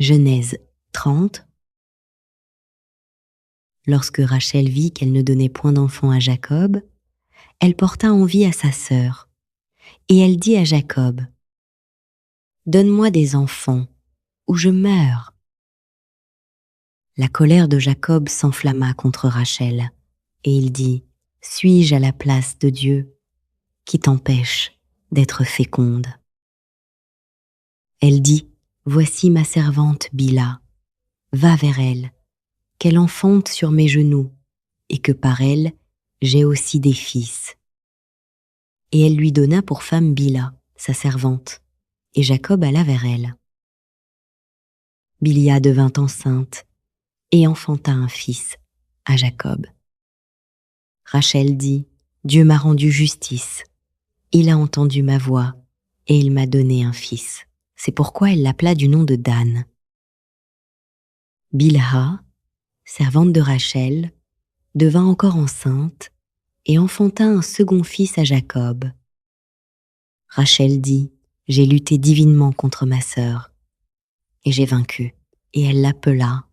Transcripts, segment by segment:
Genèse 30. Lorsque Rachel vit qu'elle ne donnait point d'enfant à Jacob, elle porta envie à sa sœur, et elle dit à Jacob: « Donne-moi des enfants, ou je meurs. » La colère de Jacob s'enflamma contre Rachel, et il dit: « Suis-je à la place de Dieu, qui t'empêche d'être féconde ?» Elle dit: « Voici ma servante Bilha, va vers elle, qu'elle enfante sur mes genoux, et que par elle j'ai aussi des fils. » Et elle lui donna pour femme Bilha, sa servante, et Jacob alla vers elle. Bilha devint enceinte et enfanta un fils à Jacob. Rachel dit: « Dieu m'a rendu justice, il a entendu ma voix et il m'a donné un fils. » C'est pourquoi elle l'appela du nom de Dan. Bilha, servante de Rachel, devint encore enceinte et enfanta un second fils à Jacob. Rachel dit: « J'ai lutté divinement contre ma sœur, et j'ai vaincu. » Et elle l'appela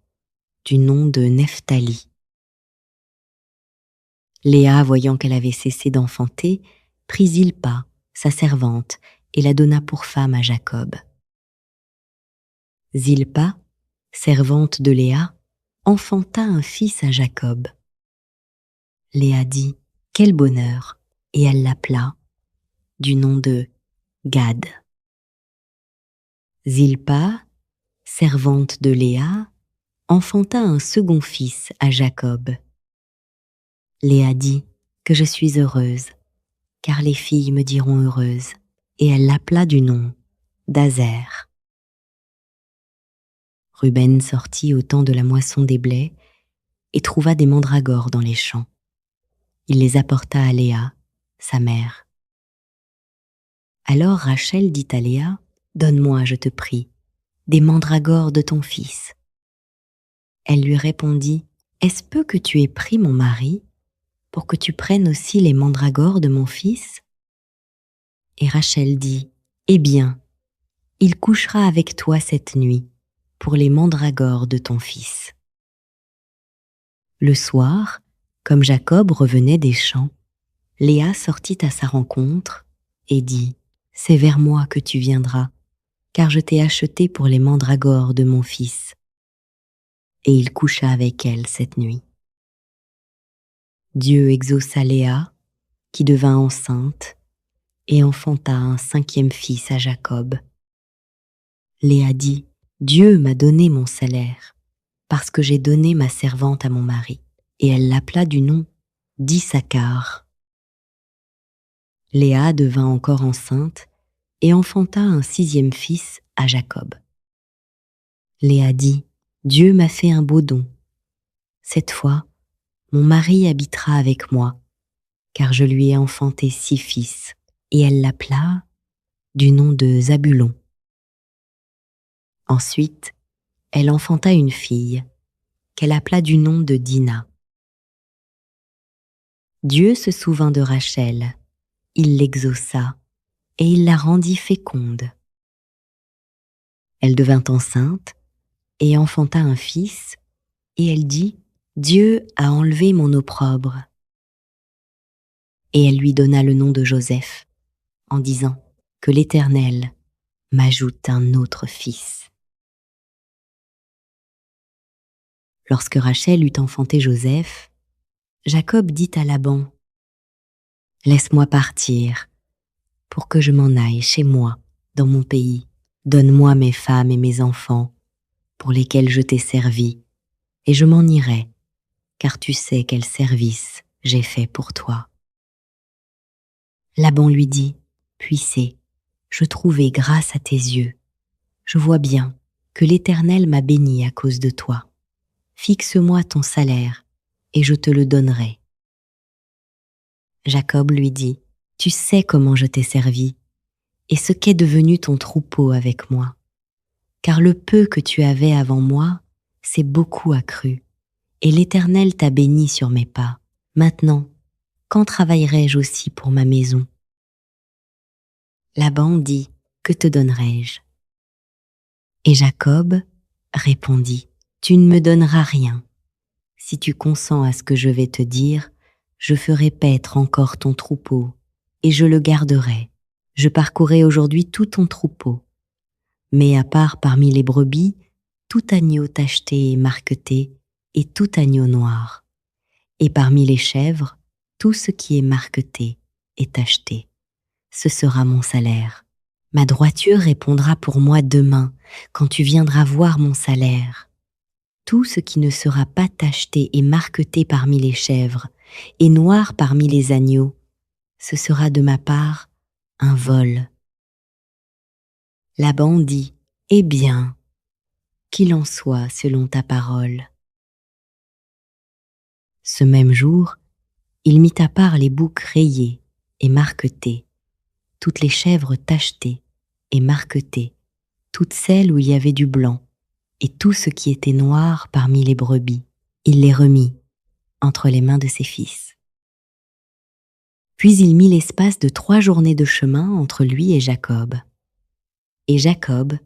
du nom de Nephtali. Léa, voyant qu'elle avait cessé d'enfanter, prit Zilpa, sa servante, et la donna pour femme à Jacob. Zilpa, servante de Léa, enfanta un fils à Jacob. Léa dit: « Quel bonheur !» Et elle l'appela du nom de Gad. Zilpa, servante de Léa, enfanta un second fils à Jacob. Léa dit: « Que je suis heureuse, car les filles me diront heureuse. » Et elle l'appela du nom d'Azer. Ruben sortit au temps de la moisson des blés et trouva des mandragores dans les champs. Il les apporta à Léa, sa mère. Alors Rachel dit à Léa: « Donne-moi, je te prie, des mandragores de ton fils. » Elle lui répondit: « Est-ce peu que tu aies pris mon mari, pour que tu prennes aussi les mandragores de mon fils ?» Et Rachel dit: « Eh bien, il couchera avec toi cette nuit, pour les mandragores de ton fils. » Le soir, comme Jacob revenait des champs, Léa sortit à sa rencontre et dit: « C'est vers moi que tu viendras, car je t'ai acheté pour les mandragores de mon fils. » Et il coucha avec elle cette nuit. Dieu exauça Léa, qui devint enceinte, et enfanta un cinquième fils à Jacob. Léa dit: « Dieu m'a donné mon salaire, parce que j'ai donné ma servante à mon mari. » Et elle l'appela du nom d'Issacar. Léa devint encore enceinte et enfanta un sixième fils à Jacob. Léa dit: « Dieu m'a fait un beau don. Cette fois, mon mari habitera avec moi, car je lui ai enfanté 6 fils. » Et elle l'appela du nom de Zabulon. Ensuite, elle enfanta une fille, qu'elle appela du nom de Dina. Dieu se souvint de Rachel, il l'exauça, et il la rendit féconde. Elle devint enceinte, et enfanta un fils, et elle dit: « Dieu a enlevé mon opprobre. » Et elle lui donna le nom de Joseph, en disant: « Que l'Éternel m'ajoute un autre fils. » Lorsque Rachel eut enfanté Joseph, Jacob dit à Laban: « Laisse-moi partir, pour que je m'en aille chez moi, dans mon pays. Donne-moi mes femmes et mes enfants, pour lesquels je t'ai servi, et je m'en irai, car tu sais quel service j'ai fait pour toi. » Laban lui dit: « Puissez, je trouvai grâce à tes yeux. Je vois bien que l'Éternel m'a béni à cause de toi. Fixe-moi ton salaire, et je te le donnerai. » Jacob lui dit: « Tu sais comment je t'ai servi, et ce qu'est devenu ton troupeau avec moi. Car le peu que tu avais avant moi s'est beaucoup accru, et l'Éternel t'a béni sur mes pas. Maintenant, quand travaillerai-je aussi pour ma maison? » Laban dit: « Que te donnerai-je ?» Et Jacob répondit, tu ne me donneras rien. Si tu consens à ce que je vais te dire, je ferai paître encore ton troupeau, et je le garderai. Je parcourrai aujourd'hui tout ton troupeau. Mais à part parmi les brebis, tout agneau tacheté et marqueté, et tout agneau noir. Et parmi les chèvres, tout ce qui est marqueté et tacheté. Ce sera mon salaire. Ma droiture répondra pour moi demain, quand tu viendras voir mon salaire. Tout ce qui ne sera pas tacheté et marqueté parmi les chèvres, et noir parmi les agneaux, ce sera de ma part un vol. Laban dit, eh bien, qu'il en soit selon ta parole. Ce même jour, il mit à part les boucs rayés et marquetés, toutes les chèvres tachetées et marquetées, toutes celles où il y avait du blanc, et tout ce qui était noir parmi les brebis. Il les remit entre les mains de ses fils. Puis il mit l'espace de 3 journées de chemin entre lui et Jacob. Et Jacob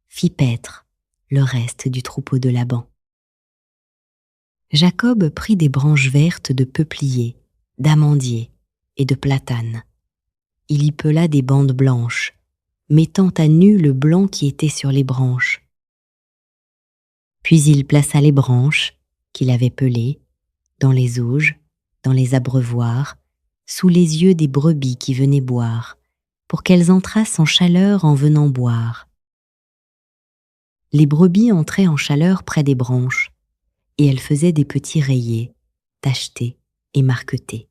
fit paître le reste du troupeau de Laban. Jacob prit des branches vertes de peuplier, d'amandier et de platane. Il y pela des bandes blanches, mettant à nu le blanc qui était sur les branches. Puis il plaça les branches qu'il avait pelées dans les auges, dans les abreuvoirs, sous les yeux des brebis qui venaient boire, pour qu'elles entrassent en chaleur en venant boire. Les brebis entraient en chaleur près des branches, et elles faisaient des petits rayés, tachetés et marquetés.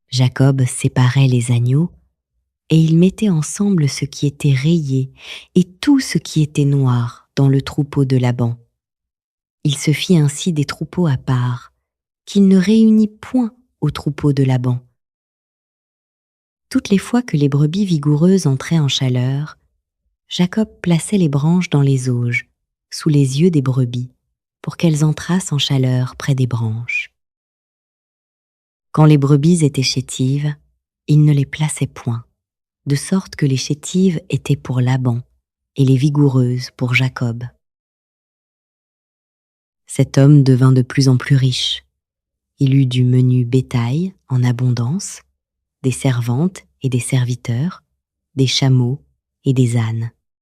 Jacob séparait les agneaux, et il mettait ensemble ce qui était rayé et tout ce qui était noir dans le troupeau de Laban. Il se fit ainsi des troupeaux à part, qu'il ne réunit point au troupeau de Laban. Toutes les fois que les brebis vigoureuses entraient en chaleur, Jacob plaçait les branches dans les auges, sous les yeux des brebis, pour qu'elles entrassent en chaleur près des branches. Quand les brebis étaient chétives, il ne les plaçait point, de sorte que les chétives étaient pour Laban et les vigoureuses pour Jacob. Cet homme devint de plus en plus riche. Il eut du menu bétail en abondance, des servantes et des serviteurs, des chameaux et des ânes.